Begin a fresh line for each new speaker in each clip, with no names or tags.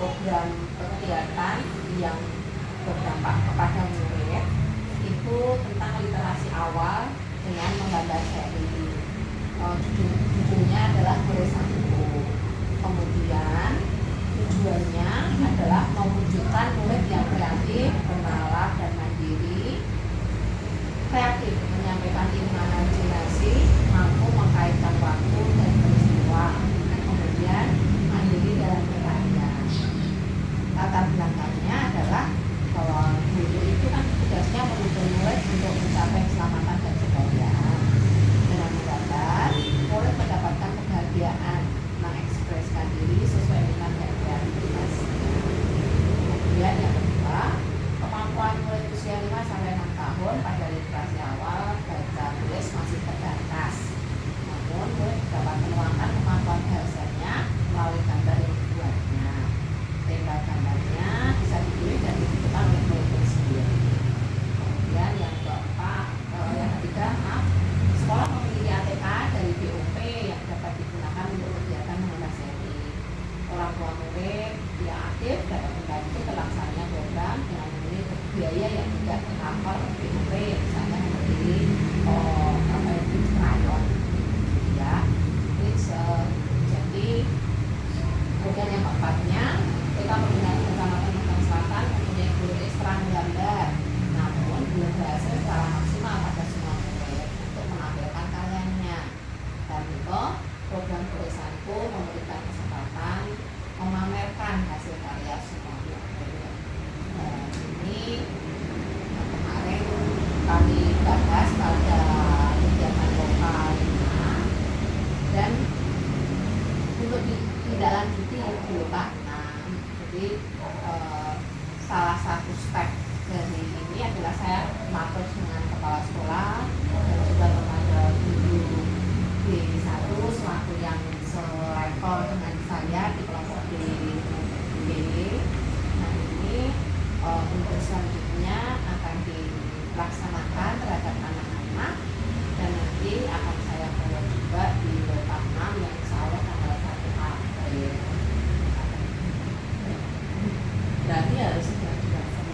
program kegiatan yang berdampak kepada murid itu tentang literasi awal dengan menggambar seri. Judulnya adalah Goresan Buku. Kemudian tujuannya adalah mewujudkan murid yang kreatif, bernalar dan mandiri, kreatif menyampaikan imajinasi, mampu mengkaitkan waktu dan peristiwa, dan kemudian mandiri dalam berkarya. Latar belakangnya adalah bahwa guru itu kan tugasnya menuntun murid untuk mencapai keselamatan dan kebahagiaan. Dengan menggambar, murid mendapatkan kebahagiaan, mengekspresikan diri sesuai dengan kreativitas. Kemudian yang kedua, kemampuan murid usia 5-6 tahun pada literasi awal baca tulis masih terbatas. Namun murid dapat menuangkan kemampuan bahasanya melalui gambar yang dibuatnya. Tema gambarnya bisa dipilih dan ditentukan oleh murid sendiri. Kemudian yang ketiga, sekolah memiliki ATK dari BOP yang dapat digunakan untuk kegiatan mengenai seri. Orang tua murid yang aktif dapat membantu terlaksananya program dengan memilih biaya yang tidak tercover BOP, misalnya membeli rayon, ya. Jadi kemudian yang keempatnya, kita menggunakan bersama Kalimantan Selatan mempunyai guru ekstra menggambar, namun belum berhasil secara maksimal pada semua murid untuk menampilkan karyanya. Dan itu program Goresanku memberikan kesempatan memamerkan hasil karya semua murid. Dan ini kemarin kami bahas pada kegiatan lokal dan untuk tidak lanjuti di lokal. Jadi salah satu step dari ini adalah saya matur dengan kepala sekolah dan juga kepada guru D1 selaku yang selevel dengan saya di kelompok D. Nah ini untuk selanjutnya akan dilaksanakan terhadap anak-anak dan nanti akan saya bawa juga di lokal 6 yang insya Allah tanggal 1 April. Berarti harus sudah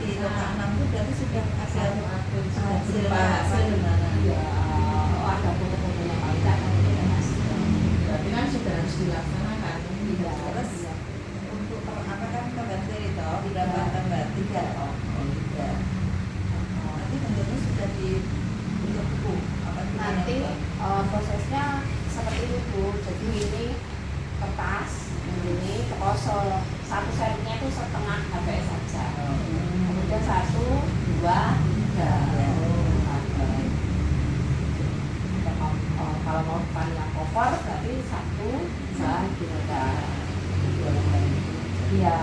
di lokal 6 itu berarti sudah hasil ya, ada foto-fotonya paling tidak mas. Berarti kan sudah harus dilaksanakan. Tidak harus untuk apa kan tambah seri toh, tambah 3 toh. Nanti bentuknya sudah di bentuk buku. Nanti prosesnya seperti itu. Jadi ini kertas, ini kosong. Satu serinya itu setengah HPS saja. Kemudian 1, 2, 3. Kalau mau depan yang cover berarti 1, 2, 3. Iya.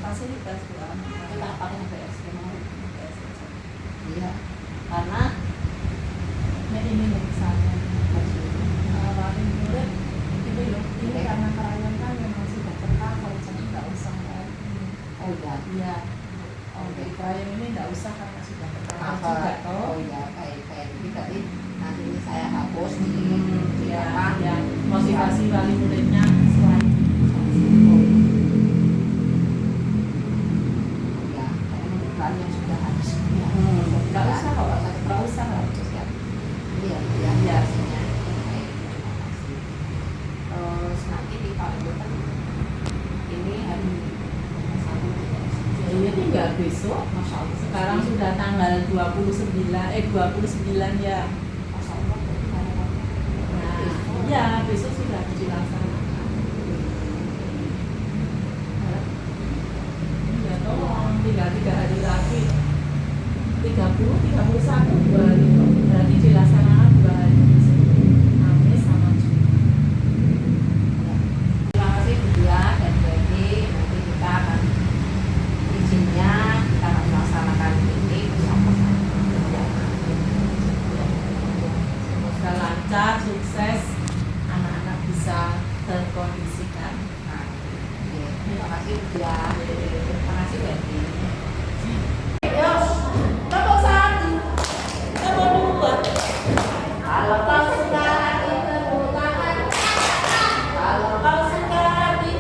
Fasilitas kita pakai HPS iya. Karena ini misalnya paling murid ini karena kerayon kan memang sudah tercover jadi nggak usah oh iya kerayon ini nggak usah karena sudah tercover juga oh iya kayak ini tadi nanti ini saya hapus di apa ya motivasi wali muridnya selain ya karena yang sudah habis nggak usah kalau nggak usah harus ya iya biasanya nanti di Kalimantan ini hari ini tinggal besok, Masya Allah. Sekarang sudah tanggal 29 ya. Masya Allah. Nah, ya besok sudah dilaksanakan. Ya tolong tinggal 3 hari lagi. 30, 31 2 hari berarti dilaksanakan 2 hari. Sukses, anak-anak bisa terkondisikan. Nah, terima kasih ya. Terima kasih Betty. Yos, nomor 1, nomor 2. Kalau kau suka hati tepuk tangan. Kalau kau suka hati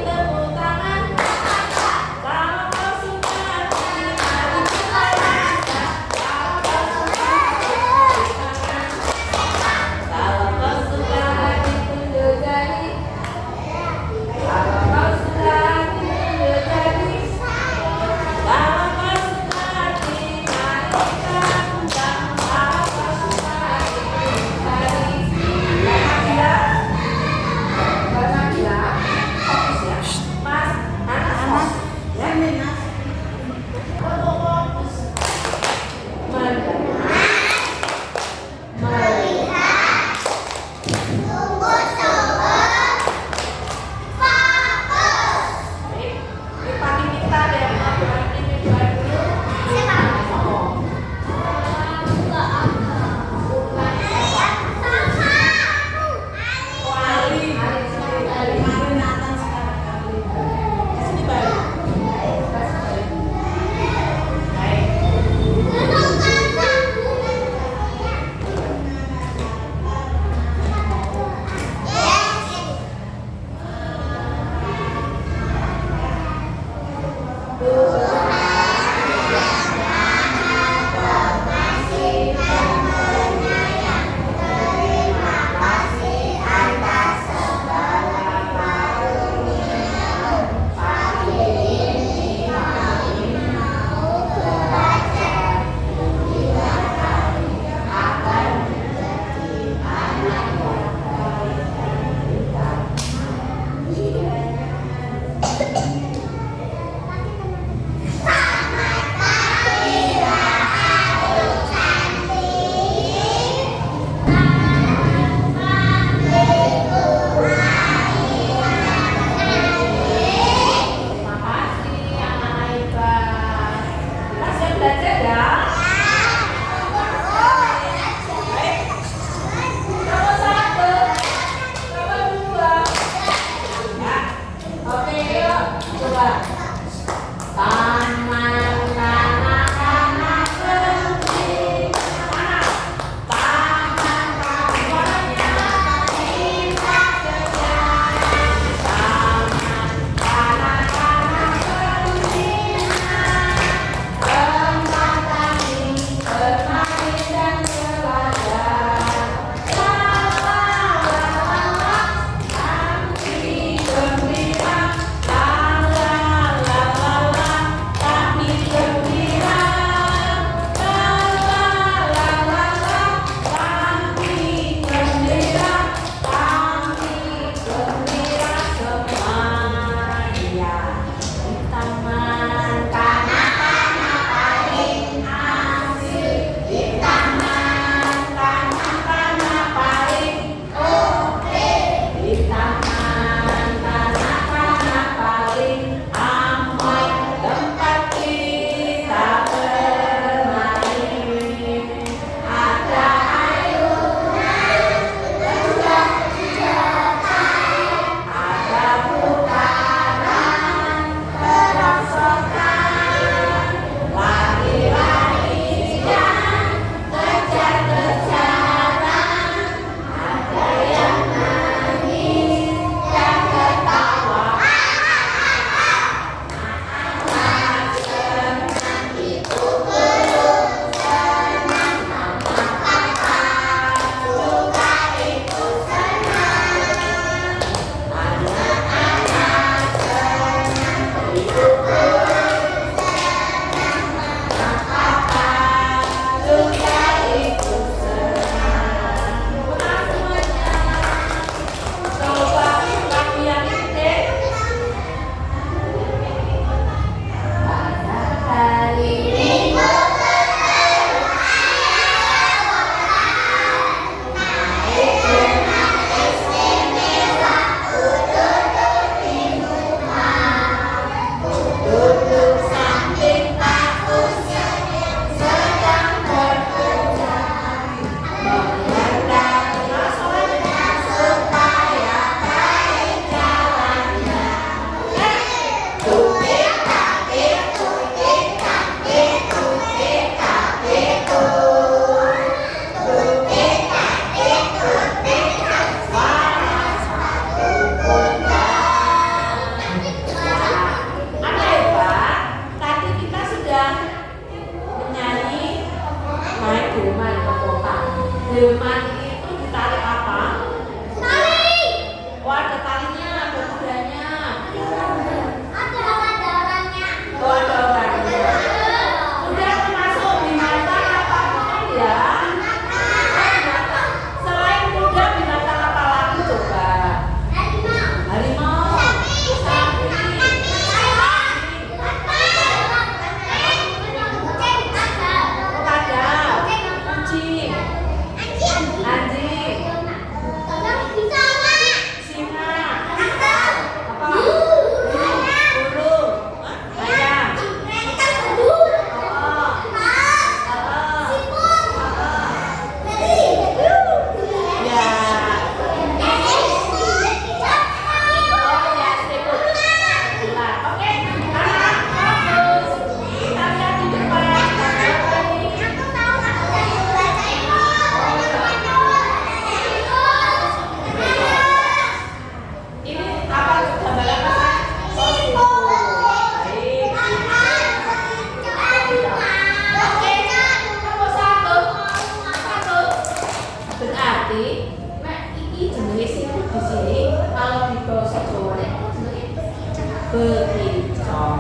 bekicot.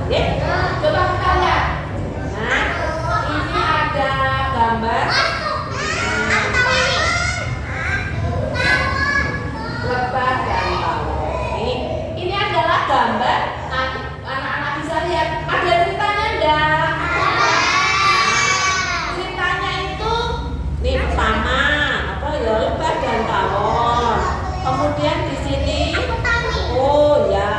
Ya, coba kita lihat. Nah, ini ada gambar lebah dan tawon. Ini adalah gambar. Anak-anak bisa lihat. Ada ceritanya enggak? Ceritanya itu nih pertama apa ya, lebah dan tawon. Kemudian di sini oh ya.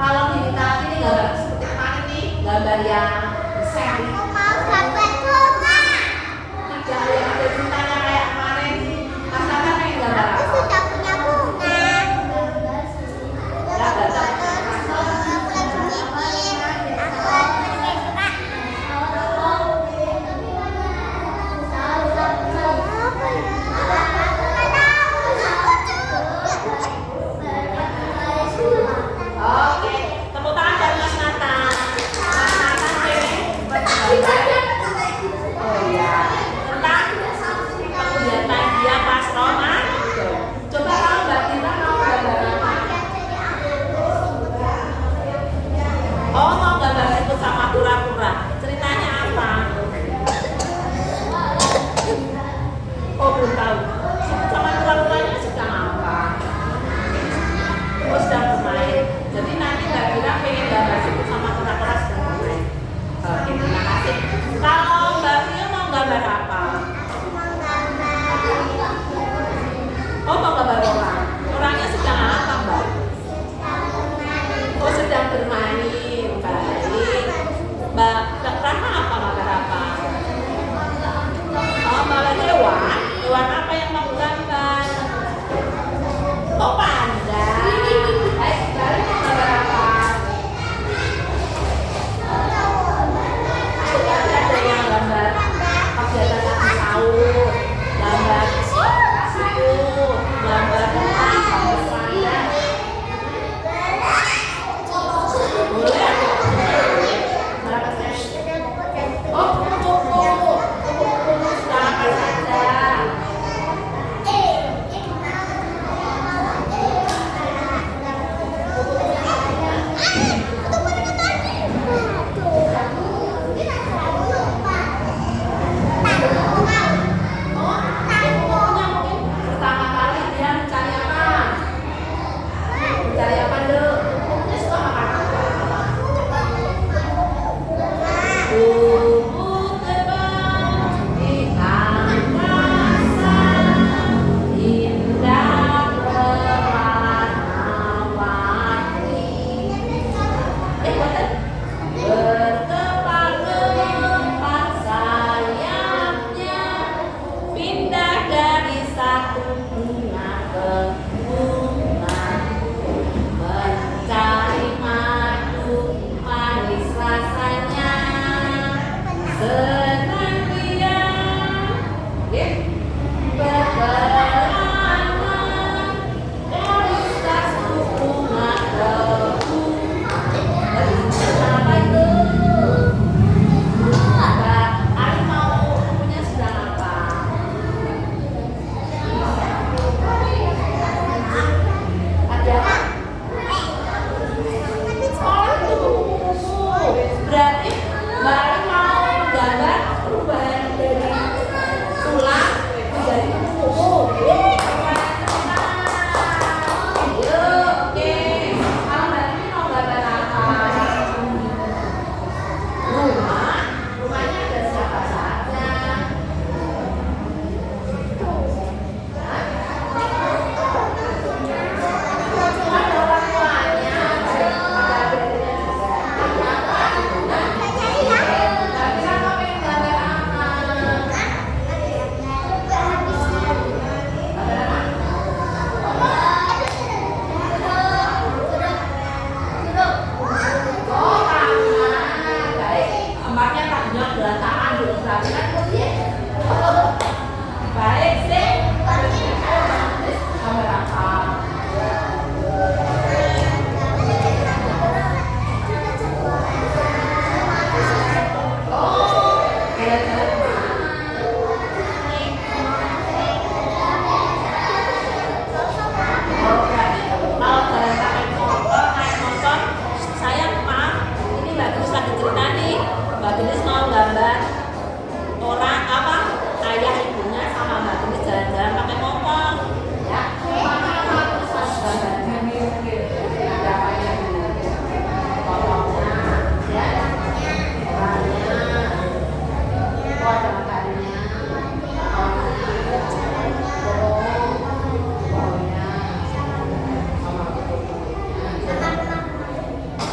Kalau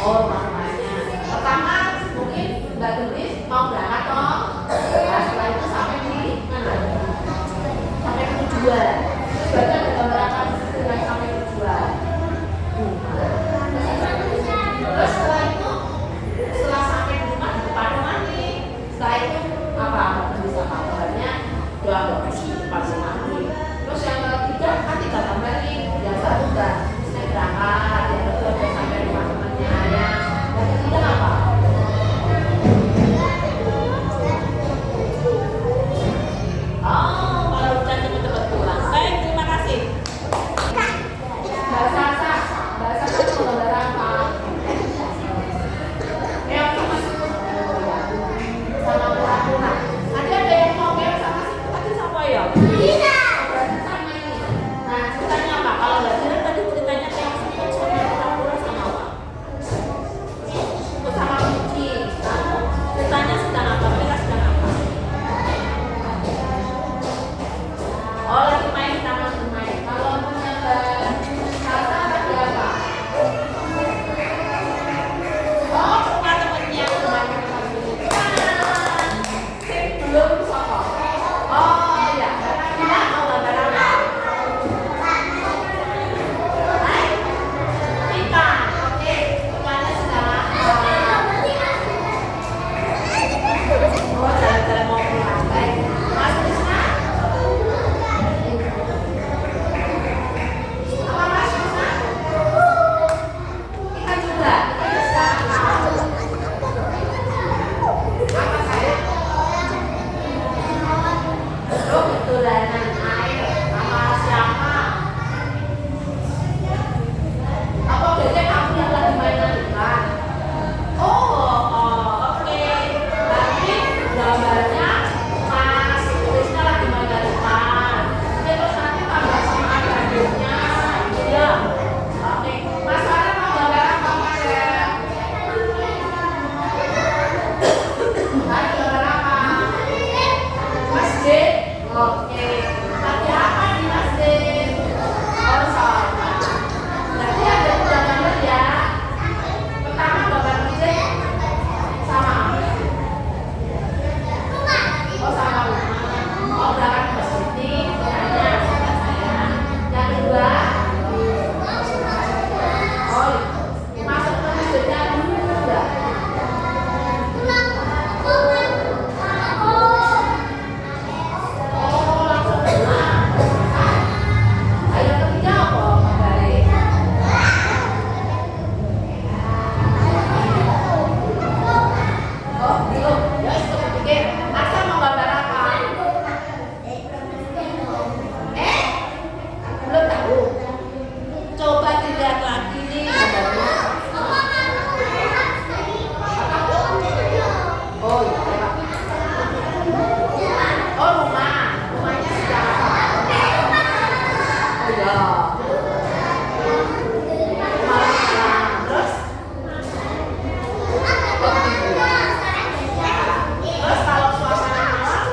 Oh, makanya. Pertama mungkin Mbak Gelis mau berangkat toh. Nah, setelah itu sampai di mana? Sampai ke tujuan. Terus berarti ada gambar apa dengan sampai tujuan? Terus setelah itu, setelah sampai di rumah di depan rumah nih, setelah itu apa? Bisa kabarnya doa bersih di depan rumah nih. Terus yang ketiga kan tiga gambar nih. Yang satu udah saya berangkat, yang kedua udah sampai rumah temannya ya. Yang ketiga apa? Oh, kalau udah cepet-cepet pulang. Baik, terima kasih. Bahasa itu gambar apa? Yang sama situ sama pura-pura. Nanti ada yang mau sama situ tadi sama ya? Iya. Berarti sama ini. Nah, ceritanya apa? Kalau nggak jelas tadi ceritanya yang siput sama pura-pura sama apa? Siput sama kucing. Nah, ceritanya sedang apa? Mereka sedang apa? Oh, lagi main di taman bermain. Kalau punya Salsa tadi apa? Oh, punya temennya bermain sama teman. Belum sama. Oh, ya. Kita mau gambar apa? Hai? Ikan. Oke. Ikannya sedang apa? Oh, jalan-jalan mau pulang. Baik. Mas Krisna? Apa Mas Krisna? Ikan juga. Ikannya sedang apa? Apa saya? Oh, ketularan air sama siapa? Apa biasanya kamu yang lagi mainan ikan? Oh, oke. Berarti gambarnya Mas Krisna lagi mainan ikan. Terus nanti tambah sama adik-adiknya. Iya. Oke. Mas Farhan mau gambar apa, Mas? Tadi gambar apa? Masjid. Oke. Tadi apa di masjid? Oh, sama. Berarti ada tiga gambar ya. Pertama gambar masjid sama. Oh, sama rumah. Oh, berangkat ke sini. Hanya sama saya. Yang kedua. Oh, masuk ke masjidnya dulu enggak? Oh, langsung pulang. Ayo ketiga apa? Kembali. Oh, belum. Ya, sudah pikir. Asal mau gambar apa? Belum tahu. Coba dilihat lagi nih gambarnya. Oh, iya. Oh, rumah. Rumahnya sudah apa? Oh, iya. Rumah sekarang. Terus? Oh, gitu. Terus kalau suasana malam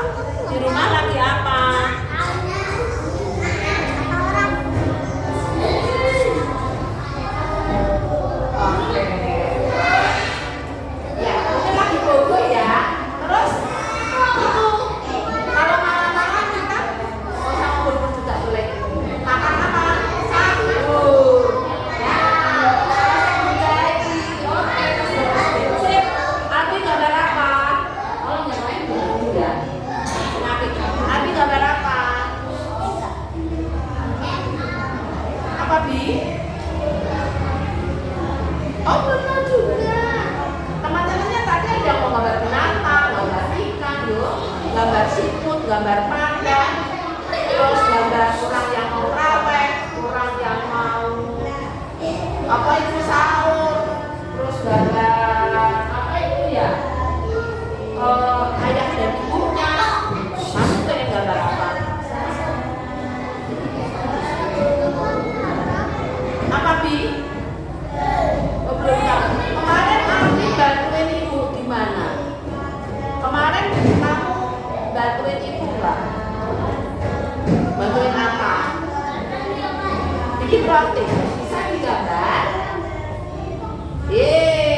di rumah lagi apa? Oke. Ya, mungkin lagi bobo ya. Terus itu kalau malam-malam kita sama bobo juga boleh. Makan apa? Sahur. Ya, saya menjadi. Oke, sip. Abi gambar apa? Oh, yang lain belum juga. Abi gambar apa? Apa Bi? Oh, belum tahu juga. Teman-temannya tadi ada yang mau gambar binatang, gambar ikan, yuk, gambar siput, gambar panda, terus gambar orang yang mau raweh, orang yang mau apa itu sahur, terus gambar apa itu ya? Ayah dan ibunya. Masuk ke yang gambar apa? Apa Bi? Oh, belum tahu. Kemarin Abi bantuin ibu di mana? Kemarin kamu bantuin ibu nggak? Bantuin apa? Bikin roti. Bisa digambar? Yeay.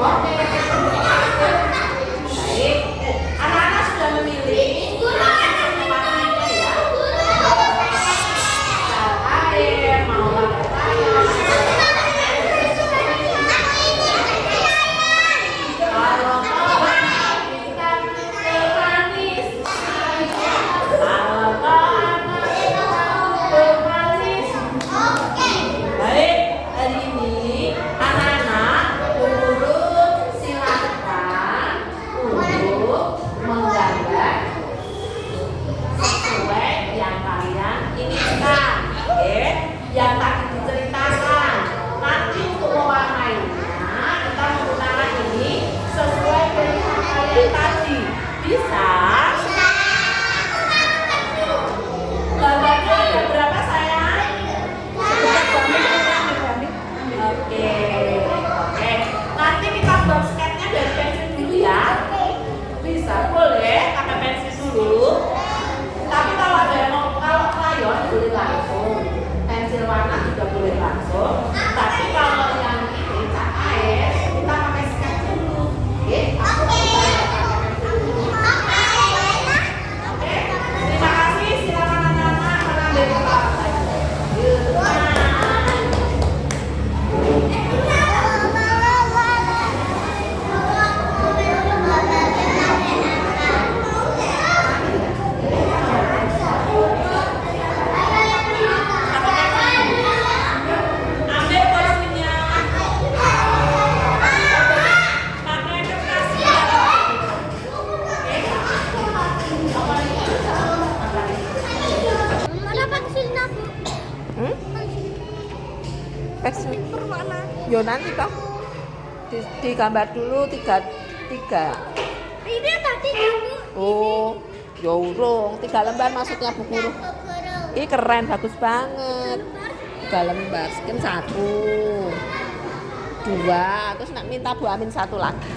Oke. Baik. Anak-anak sudah memilih. Air mau yang tadi diceritakan. Nanti untuk mewarnainya kita menggunakan ini sesuai pilihan kalian tadi. Bisa? Gambarnya ada berapa sayang? Oke. Nanti kita buat sketnya dari pensil dulu ya. Bisa, boleh pakai pensil dulu. Tapi kalau ada yang mau krayon boleh langsung. Pensil warna juga boleh langsung. Tapi kalau yang ini cat air kita pakai sketch dulu. Oke? Oke. Terima kasih. Silakan anak-anak mengambil kepala saya. Yo nanti kok digambar dulu tiga.
Ini tadi kamu.
Oh, yo urung 3 lembar maksudnya Bu Guru. Ih keren, bagus banget. 3 lembar, sekian 1, 2, terus nak minta Bu Amin 1 lagi.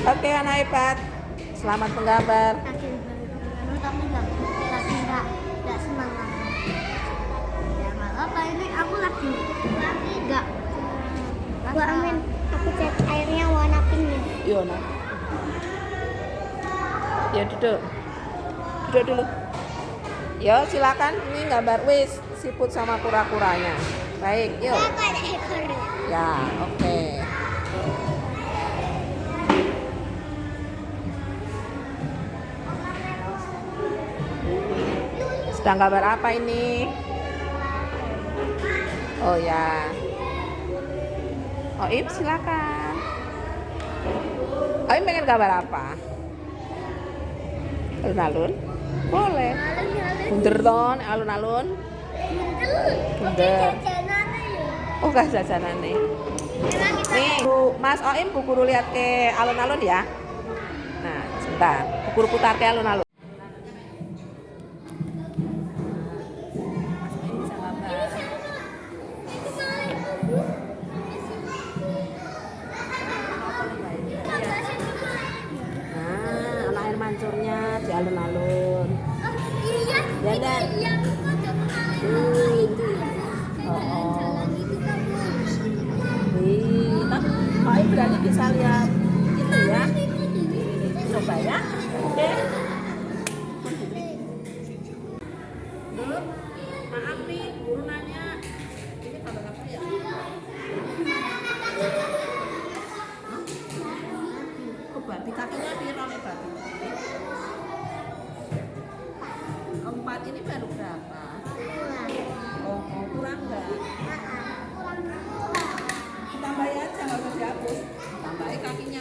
Oke anak hebat, selamat menggambar.
Tapi nggak semangat. Ya nggak apa, ini aku lagi nggak. Bu Amin, aku cat airnya warna pink ya.
Iya nak. Ya duduk dulu. Yo silakan, ini gambar wis siput sama kura-kuranya. Baik, yuk.
Aku ada ekornya.
Ya, oke. Sedang gambar apa ini? Oh ya. Oim silakan. Oim pengen gambar apa? Alun-alun? Boleh. Bunder ton, alun-alun. Bunder. Oh gak jajanan nih. Nih, Mas Oim Bu Guru lihat ke alun-alun ya. Nah, sebentar. Bu Guru putar ke alun-alun. Mancurnya di alun-alun.
Iya.
Ya dan. Tapi berarti bisa lihat itu ya. Coba ya. Oke. Dulu, maaf nih, guru nanya. Ini gambar apa ya? Oh, babi kakinya piro nih babi? 4 ini baru berapa? Oh, kurang enggak? Tambahin aja, nggak usah dihapus. Tambahin kakinya.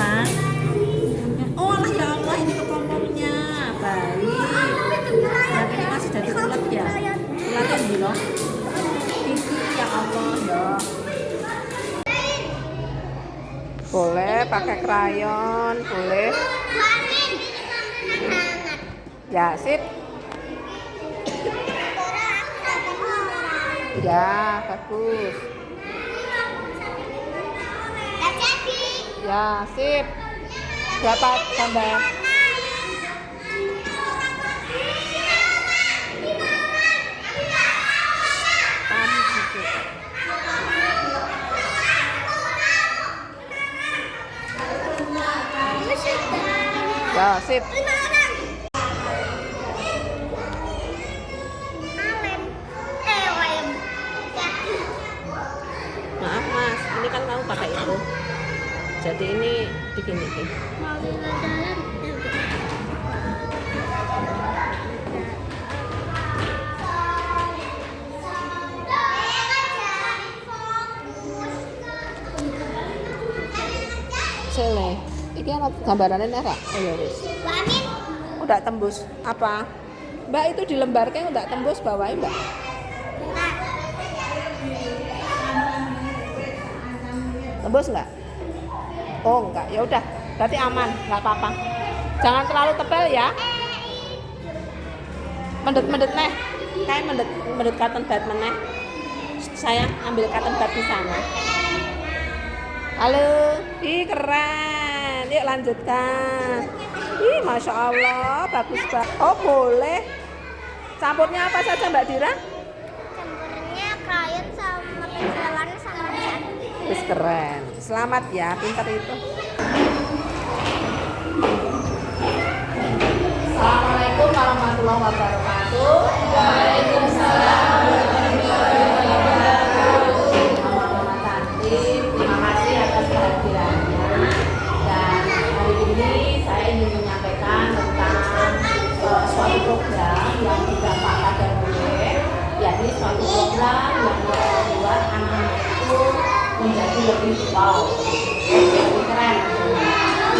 apa? Oh alah ya Allah, ini kepompongnya. Baik. Yang ini masih jadi ulet ya. Ulatnya di loh. Ini ya Allah ya. Boleh pakai krayon, boleh. Ya sip. Ya bagus. Ya sip. Berapa gambar? Kamu gitu. Ya sip. Maaf mas, ini kan kamu pakai itu. Jadi ini bikin ini. Sele, ini apa gambarannya merah? Oh ya wis. Udah tembus apa? Mbak itu dilembarkan udah tembus bawahnya mbak. Tembus nggak? Oh enggak, ya udah, berarti aman, nggak apa-apa. Jangan terlalu tebal ya. Mendet-mendet neh, kayak mendet cotton bud meneh. Sayang, ambil cotton bud di sana. Halo, ih keren. Yuk lanjutkan. Ih, masya Allah, bagus banget. Oh boleh. Campurnya apa saja Mbak Dira?
Campurnya krayon sama pensil warna sama cat.
Terus keren. Selamat ya, pintar itu. Assalamualaikum warahmatullahi wabarakatuh. Waalaikumsalam warahmatullahi wabarakatuh. Mama cantik, terima kasih atas kehadirannya. Dan hari ini saya ingin menyampaikan tentang suatu program yang didapatkan dari UNED, yakni suatu program yang membuat anak-anak itu menjadi lebih wow, lebih keren.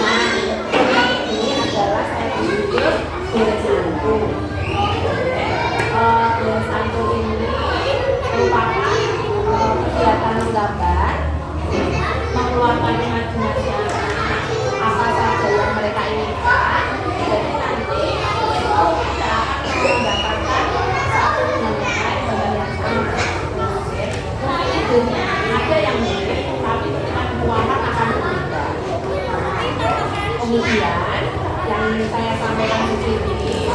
Nah, program ini adalah saya tunjuk Gores Santu. Gores Santu ini merupakan kegiatan menggambar, mengeluarkan imajinasi apa saja yang mereka inginkan. Jadi nanti kita akan mendapatkan satu nilai gambar yang sama. Mungkin idenya ada yang mirip, tapi ketika dikeluarkan akan berbeda. Kemudian yang saya sampaikan di sini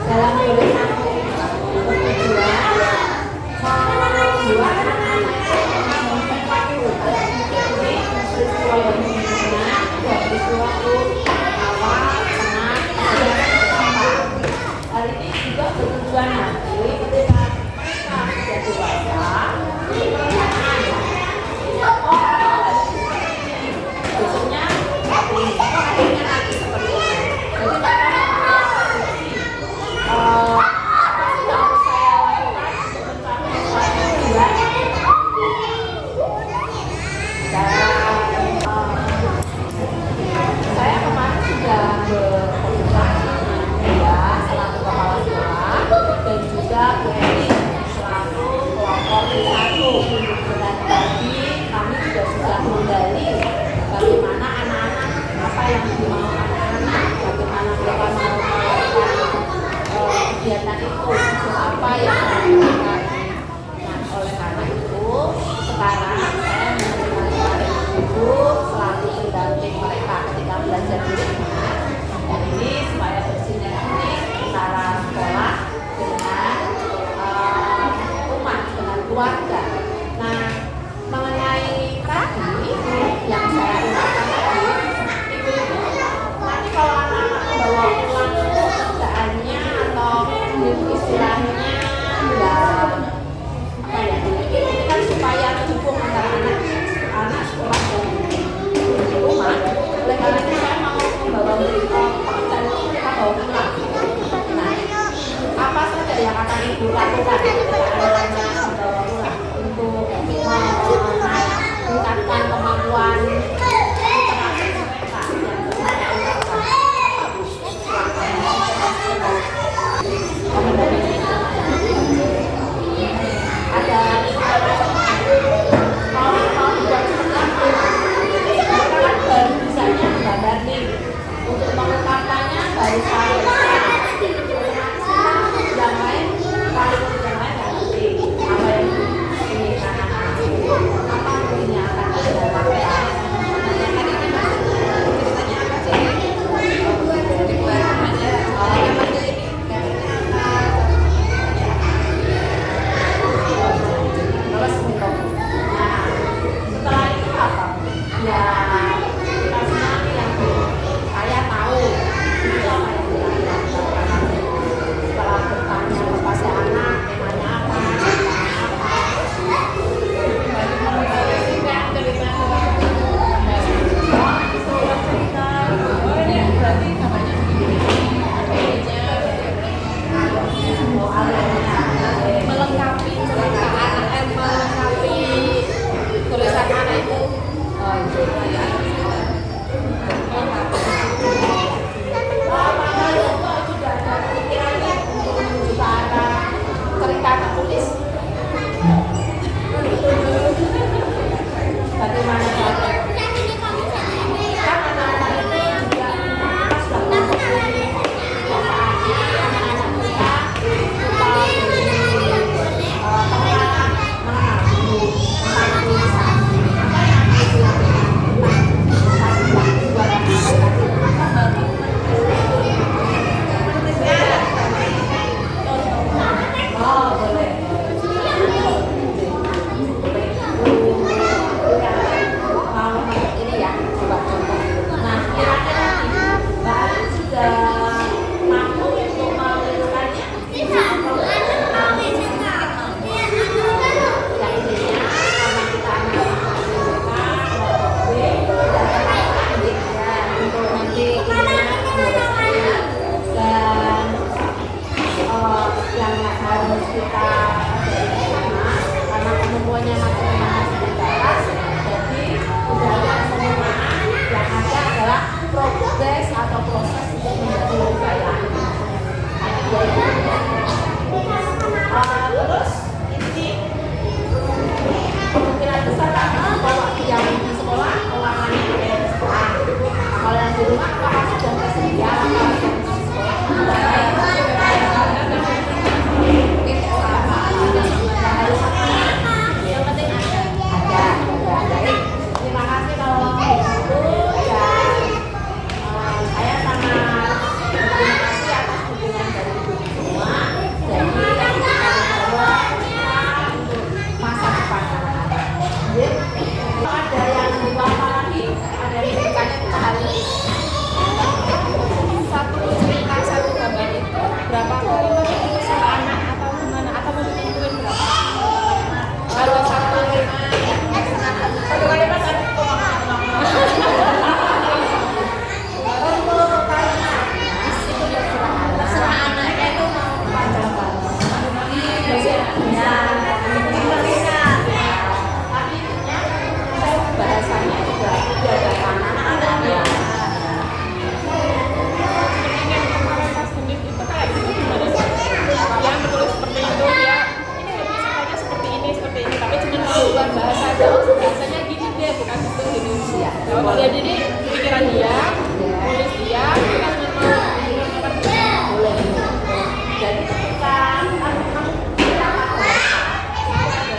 dalam Gores Santu bertujuan membuat anak-anak itu mengikuti peristiwa yang sebelumnya dan peristiwa itu awal, tengah, dan sampai. Hal ini juga bertujuan nanti ketika mereka sudah dewasa, pertanyaan besoknya akhirnya nanti seperti ini. Jadi mereka apa sih yang harus saya lakukan untuk mencapai suatu tujuan? Dan Kalau yang di rumah apakah sudah tersedia? Yang penting ada. Baik. Terima kasih kalau begitu ya. Saya sangat terima kasih atas dukungan dari ibu semua. Jadi yang kita bawa untuk masa depan anak-anak. Ada yang dibawa apa lagi? Ada yang ceritanya kita harus
satu cerita satu gambar itu berapa kalimat itu sama anak atau gimana atau mau ditentuin berapa? Kalau satu kalimat kan
terserah anaknya itu mau panjang banget. Tapi intinya bahasanya juga diadakan anak-anaknya.
ingin kemarin pas tulis itu kayak gitu gimana sih? Yang menulis seperti itu ya ini lebih sukanya seperti ini tapi cuma mau buat bahasa aja bahasanya gini deh bukan gitu gitu.
Iya.
Ya jadi pikiran dia, tulis dia, kita cuma mau
Boleh. Jadi ketika anak-anak kita bahasa, ada bahasa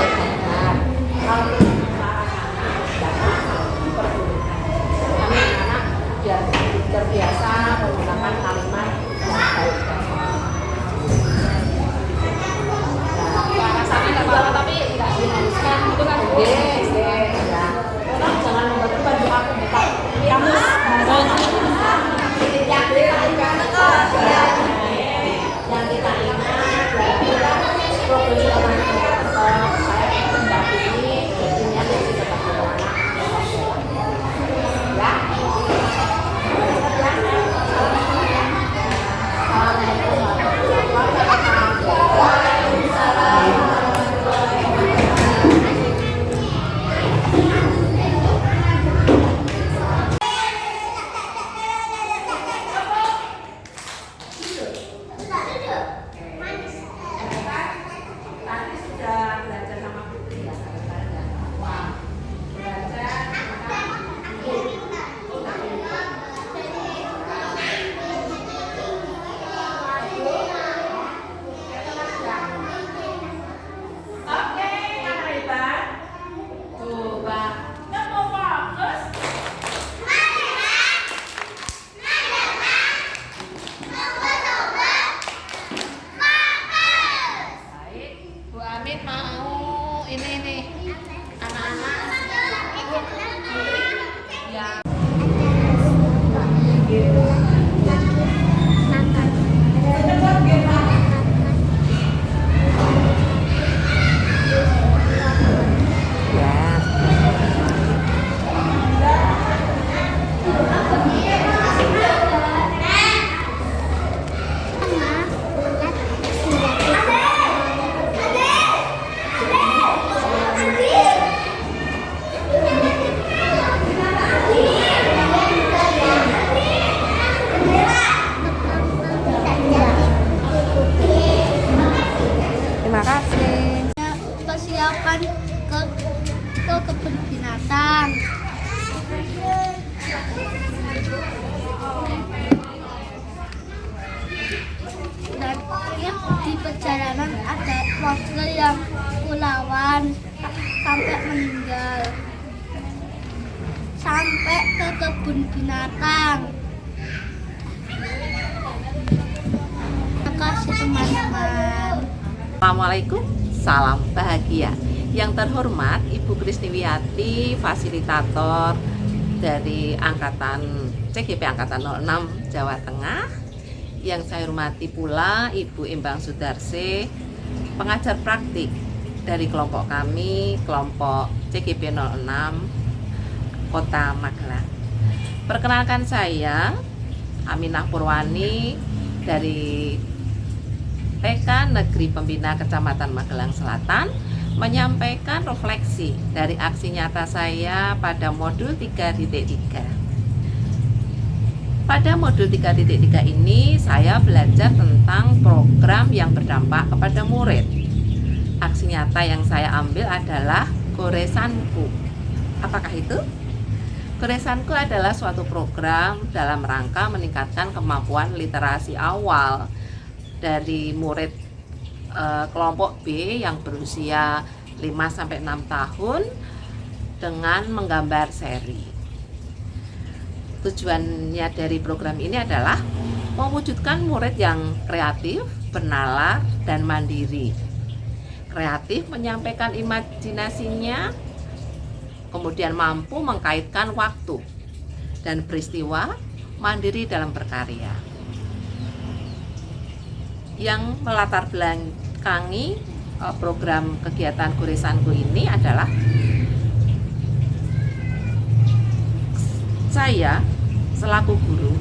yang benar. Kalau kami anak biar terbiasa menggunakan kalimat yang baik dan benar.
rasanya nggak apa-apa tapi nggak dihaluskan gitu kan?
Ya. Orang jangan membantu baju aku buka kamus. Yang kita ingat profesional saya mendampingi jadinya jadi tetap anak ya. Assalamualaikum warahmatullahi wabarakatuh. Tadi sudah belajar sama Putri ya, kalian dan Wah, belajar Oke, Kak Rita. Coba nggak mau fokus. Baik, Bu Amin mau ini nih anak-anak yang
Terima kasih.
Persiapan ke kebun binatang. Dan ya, di perjalanan ada warga yang kulawan sampai meninggal. Sampai ke kebun binatang. Terima kasih teman-teman.
Assalamualaikum, salam bahagia. Yang terhormat Ibu Krisniwiyati, fasilitator dari Angkatan CGP Angkatan 06 Jawa Tengah. Yang saya hormati pula Ibu Imbang Sudarse, pengajar praktik dari kelompok kami, kelompok CGP 06 Kota Magelang. Perkenalkan saya Aminah Purwani dari TK Negeri Pembina Kecamatan Magelang Selatan, menyampaikan refleksi dari aksi nyata saya pada modul 3.3. Pada modul 3.3 ini saya belajar tentang program yang berdampak kepada murid. Aksi nyata yang saya ambil adalah goresanku. Apakah itu? Goresanku adalah suatu program dalam rangka meningkatkan kemampuan literasi awal dari murid kelompok B yang berusia 5-6 tahun dengan menggambar seri. Tujuannya dari program ini adalah mewujudkan murid yang kreatif, bernalar, dan mandiri. Kreatif menyampaikan imajinasinya, kemudian mampu mengkaitkan waktu dan peristiwa, mandiri dalam berkarya. Yang melatar belakangi program kegiatan Goresanku ini adalah saya selaku guru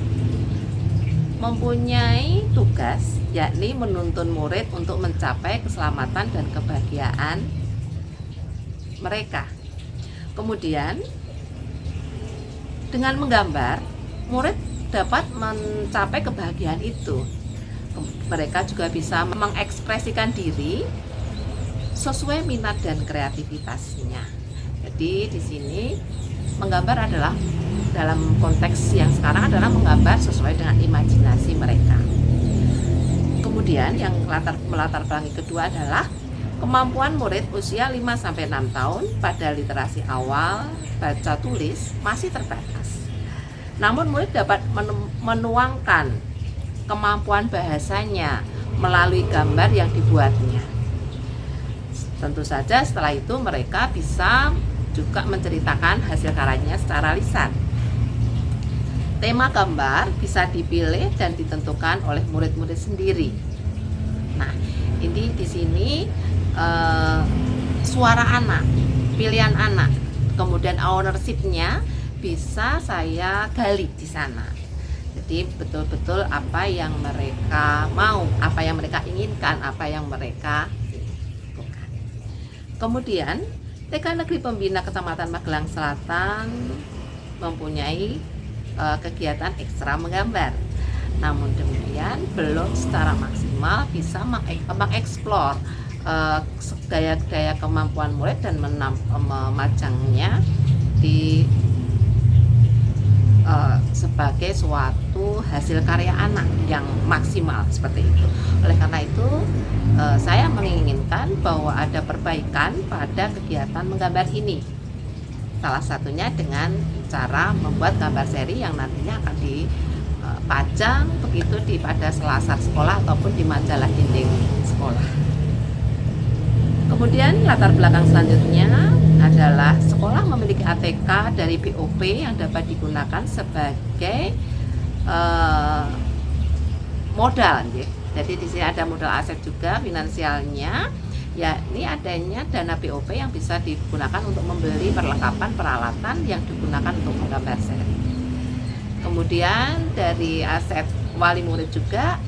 mempunyai tugas, yakni menuntun murid untuk mencapai keselamatan dan kebahagiaan mereka. Kemudian dengan menggambar, murid dapat mencapai kebahagiaan itu. Mereka juga bisa mengekspresikan diri sesuai minat dan kreativitasnya. Jadi di sini menggambar adalah dalam konteks yang sekarang adalah menggambar sesuai dengan imajinasi mereka. Kemudian yang melatar belakangi kedua adalah kemampuan murid usia 5-6 tahun pada literasi awal baca tulis masih terbatas. Namun murid dapat menuangkan kemampuan bahasanya melalui gambar yang dibuatnya. Tentu saja setelah itu mereka bisa juga menceritakan hasil karyanya secara lisan. Tema gambar bisa dipilih dan ditentukan oleh murid-murid sendiri. Nah, ini di sini suara anak, pilihan anak, kemudian ownership-nya bisa saya gali di sana. Jadi betul-betul apa yang mereka mau, apa yang mereka inginkan, apa yang mereka bukan. Kemudian TK Negeri Pembina Kecamatan Magelang Selatan mempunyai kegiatan ekstra menggambar. Namun demikian belum secara maksimal bisa mengeksplor daya kemampuan murid dan memajangnya di sebagai suatu hasil karya anak yang maksimal seperti itu. Oleh karena itu saya menginginkan bahwa ada perbaikan pada kegiatan menggambar ini. Salah satunya dengan cara membuat gambar seri yang nantinya akan dipajang begitu pada selasar sekolah ataupun di majalah dinding sekolah. Kemudian latar belakang selanjutnya adalah sekolah memiliki ATK dari BOP yang dapat digunakan sebagai modal. Jadi di sini ada modal aset juga finansialnya, yakni adanya dana BOP yang bisa digunakan untuk membeli perlengkapan peralatan yang digunakan untuk menggambar seri. Kemudian dari aset wali murid juga,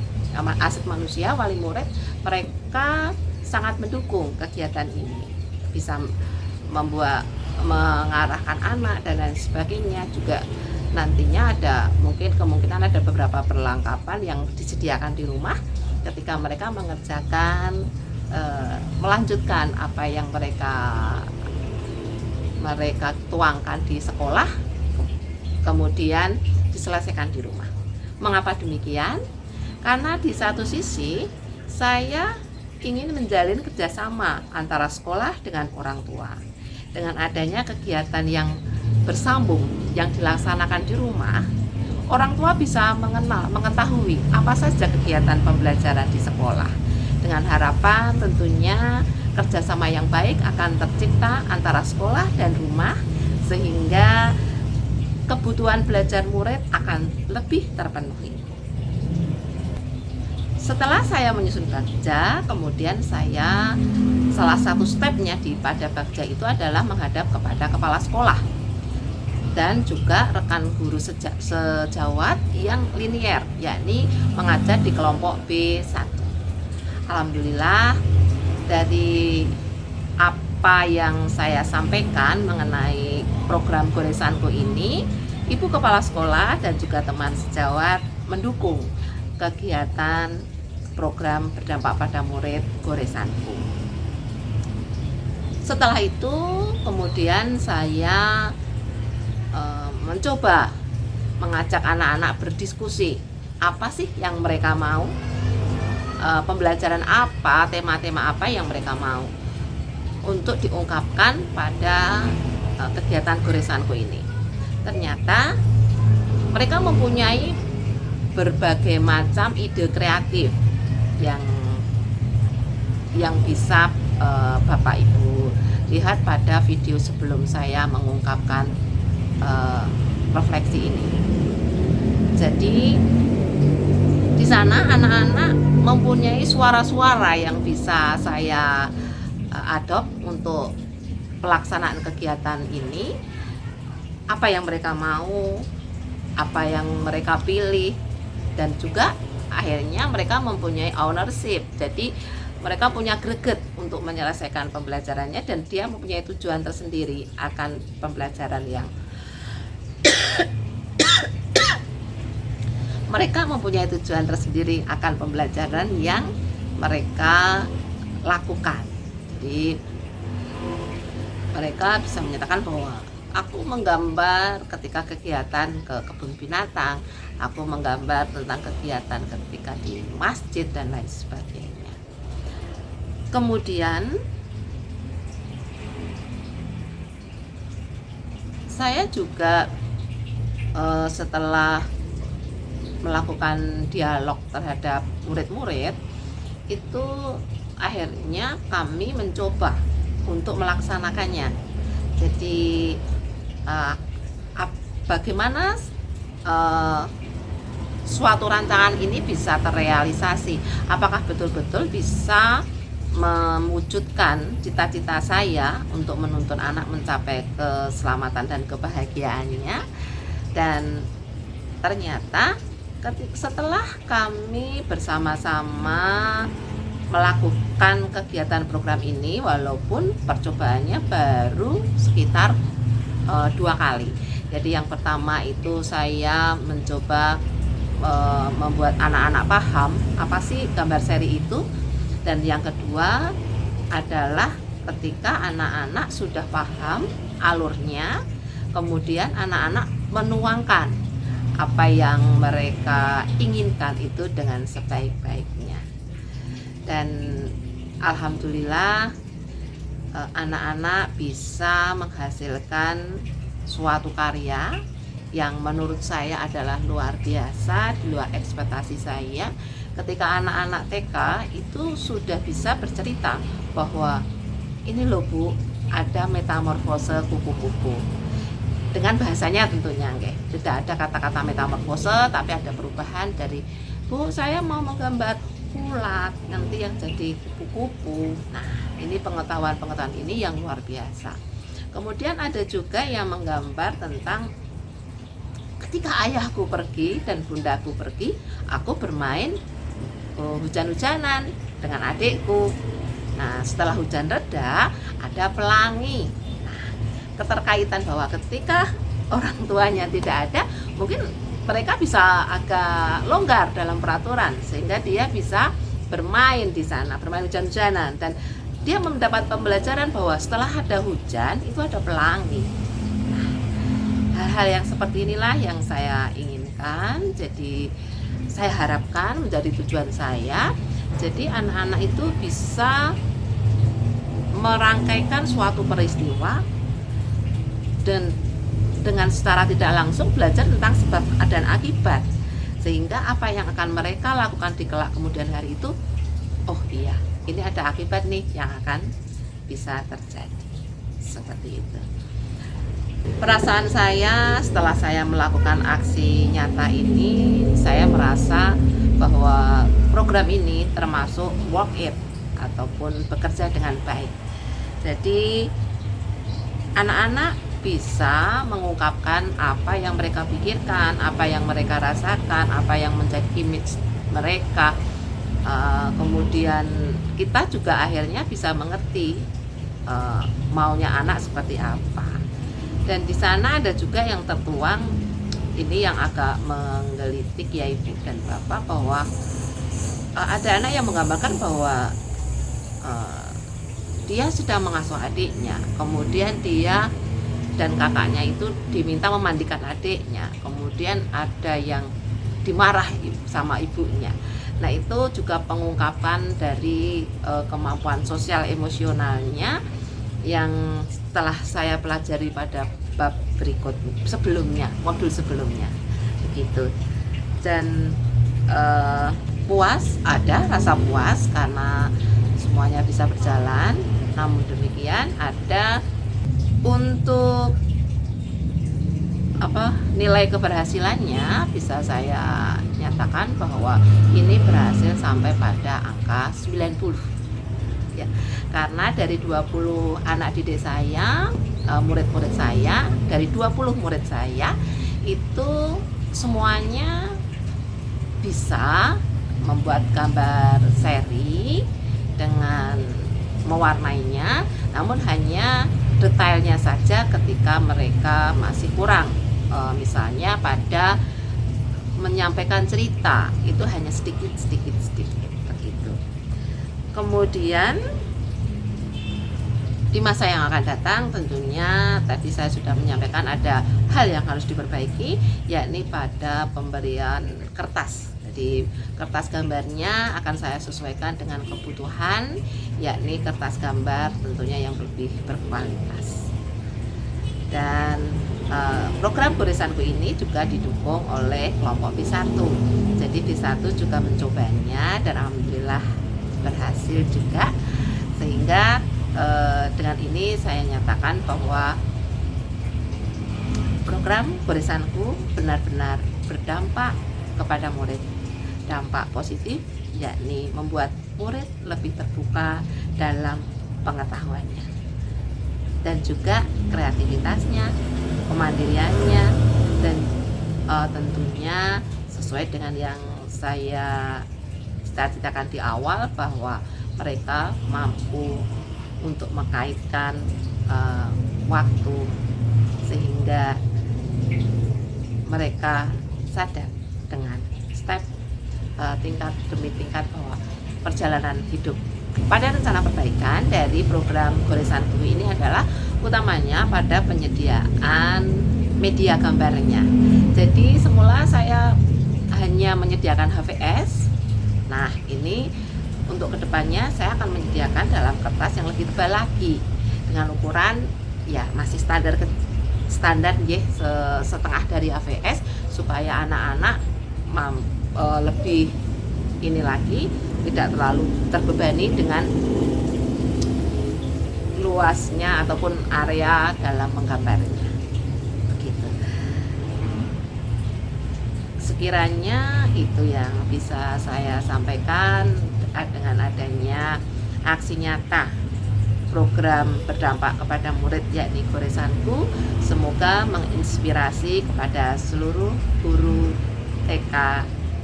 aset manusia wali murid, mereka sangat mendukung kegiatan ini, bisa mengarahkan anak dan lain sebagainya. Juga nantinya ada kemungkinan ada beberapa perlengkapan yang disediakan di rumah ketika mereka mengerjakan melanjutkan apa yang mereka tuangkan di sekolah, kemudian diselesaikan di rumah. Mengapa demikian? Karena di satu sisi saya ingin menjalin kerjasama antara sekolah dengan orang tua. Dengan adanya kegiatan yang bersambung yang dilaksanakan di rumah, orang tua bisa mengetahui apa saja kegiatan pembelajaran di sekolah. Dengan harapan tentunya kerjasama yang baik akan tercipta antara sekolah dan rumah, sehingga kebutuhan belajar murid akan lebih terpenuhi. Setelah saya menyusun bagja, kemudian salah satu stepnya pada bagja itu adalah menghadap kepada kepala sekolah dan juga rekan guru sejawat yang linier, yakni mengajar di kelompok B1. Alhamdulillah dari apa yang saya sampaikan mengenai program Goresanku ini, Ibu Kepala Sekolah dan juga teman sejawat mendukung kegiatan program berdampak pada murid Goresanku. Setelah itu kemudian saya mencoba mengajak anak-anak berdiskusi apa sih yang mereka mau, pembelajaran apa, tema-tema apa yang mereka mau untuk diungkapkan pada kegiatan goresanku ini. Ternyata mereka mempunyai berbagai macam ide kreatif yang bisa Bapak Ibu lihat pada video sebelum saya mengungkapkan refleksi ini. Jadi di sana anak-anak mempunyai suara-suara yang bisa saya adopt untuk pelaksanaan kegiatan ini. Apa yang mereka mau, apa yang mereka pilih, dan juga akhirnya mereka mempunyai ownership. Jadi mereka punya greget untuk menyelesaikan pembelajarannya, dan dia mempunyai tujuan tersendiri akan pembelajaran yang mereka mempunyai tujuan tersendiri akan pembelajaran yang mereka lakukan. Jadi mereka bisa menyatakan bahwa aku menggambar ketika kegiatan ke kebun binatang, aku menggambar tentang kegiatan ketika di masjid dan lain sebagainya. Kemudian saya juga setelah melakukan dialog terhadap murid-murid itu, akhirnya kami mencoba untuk melaksanakannya. Jadi bagaimana suatu rancangan ini bisa terrealisasi, apakah betul-betul bisa mewujudkan cita-cita saya untuk menuntun anak mencapai keselamatan dan kebahagiaannya. Dan ternyata setelah kami bersama-sama melakukan kegiatan program ini, walaupun percobaannya baru sekitar 2 kali. Jadi yang pertama itu saya mencoba membuat anak-anak paham apa sih gambar seri itu, dan yang kedua adalah ketika anak-anak sudah paham alurnya, kemudian anak-anak menuangkan apa yang mereka inginkan itu dengan sebaik-baiknya. Dan alhamdulillah anak-anak bisa menghasilkan suatu karya yang menurut saya adalah luar biasa, di luar ekspektasi saya. Ketika anak-anak TK itu sudah bisa bercerita bahwa ini loh Bu, ada metamorfose kupu-kupu. Dengan bahasanya tentunya, tidak ada kata-kata metamorfose, tapi ada perubahan dari Bu, saya mau menggambar ulat nanti yang jadi kupu-kupu. Nah, ini pengetahuan ini yang luar biasa. Kemudian ada juga yang menggambar tentang ketika ayahku pergi dan bundaku pergi, aku bermain hujan-hujanan dengan adikku. Nah, setelah hujan reda, ada pelangi. Nah, keterkaitan bahwa ketika orang tuanya tidak ada, mungkin mereka bisa agak longgar dalam peraturan sehingga dia bisa bermain di sana, bermain hujan-hujanan, dan dia mendapat pembelajaran bahwa setelah ada hujan itu ada pelangi. Nah, hal-hal yang seperti inilah yang saya inginkan. Jadi saya harapkan menjadi tujuan saya. Jadi anak-anak itu bisa merangkaikan suatu peristiwa dan dengan secara tidak langsung belajar tentang sebab dan akibat, sehingga apa yang akan mereka lakukan di kelak kemudian hari itu, oh iya, ini ada akibat nih yang akan bisa terjadi. Seperti itu perasaan saya setelah saya melakukan aksi nyata ini. Saya merasa bahwa program ini termasuk work it ataupun bekerja dengan baik. Jadi anak-anak bisa mengungkapkan apa yang mereka pikirkan, apa yang mereka rasakan, apa yang menjadi image mereka. Kemudian kita juga akhirnya bisa mengerti maunya anak seperti apa. Dan di sana ada juga yang tertuang, ini yang agak menggelitik ya Ibu dan Bapak, bahwa ada anak yang menggambarkan bahwa dia sedang mengasuh adiknya, kemudian dia dan kakaknya itu diminta memandikan adiknya, kemudian ada yang dimarahi sama ibunya. Nah, itu juga pengungkapan dari kemampuan sosial emosionalnya yang telah saya pelajari pada bab berikut sebelumnya, modul sebelumnya begitu. Dan puas, ada rasa puas karena semuanya bisa berjalan. Namun demikian ada untuk nilai keberhasilannya bisa saya nyatakan bahwa ini berhasil sampai pada angka 90 ya. Karena dari 20 anak didik saya, murid-murid saya, dari 20 murid saya itu semuanya bisa membuat gambar seri dengan mewarnainya, namun hanya detailnya saja ketika mereka masih kurang. Misalnya pada menyampaikan cerita itu hanya sedikit begitu. Kemudian di masa yang akan datang tentunya tadi saya sudah menyampaikan ada hal yang harus diperbaiki, yakni pada pemberian kertas. Jadi kertas gambarnya akan saya sesuaikan dengan kebutuhan, yakni kertas gambar tentunya yang lebih berkualitas. Dan program goresanku ini juga didukung oleh kelompok B1. Jadi B1 juga mencobanya dan alhamdulillah berhasil juga, sehingga dengan ini saya nyatakan bahwa program goresanku benar-benar berdampak kepada murid. Dampak positif yakni membuat murid lebih terbuka dalam pengetahuannya dan juga kreativitasnya, kemandiriannya, dan tentunya sesuai dengan yang saya cita-citakan di awal bahwa mereka mampu untuk mengkaitkan waktu sehingga mereka sadar dengan step tingkat demi tingkat bahwa perjalanan hidup. Pada rencana perbaikan dari program goresan guru ini adalah utamanya pada penyediaan media gambarnya. Jadi semula saya hanya menyediakan HVS. Nah, ini untuk kedepannya saya akan menyediakan dalam kertas yang lebih tebal lagi dengan ukuran ya masih standar setengah dari HVS supaya anak-anak lebih ini lagi, tidak terlalu terbebani dengan luasnya ataupun area dalam menggambarnya begitu. Sekiranya itu yang bisa saya sampaikan dengan adanya aksi nyata program berdampak kepada murid yakni goresanku, semoga menginspirasi kepada seluruh guru TK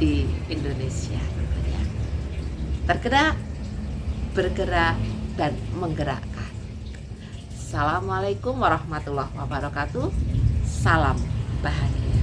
di Indonesia. Tergerak, bergerak, dan menggerakkan. Assalamualaikum warahmatullahi wabarakatuh. Salam bahagia.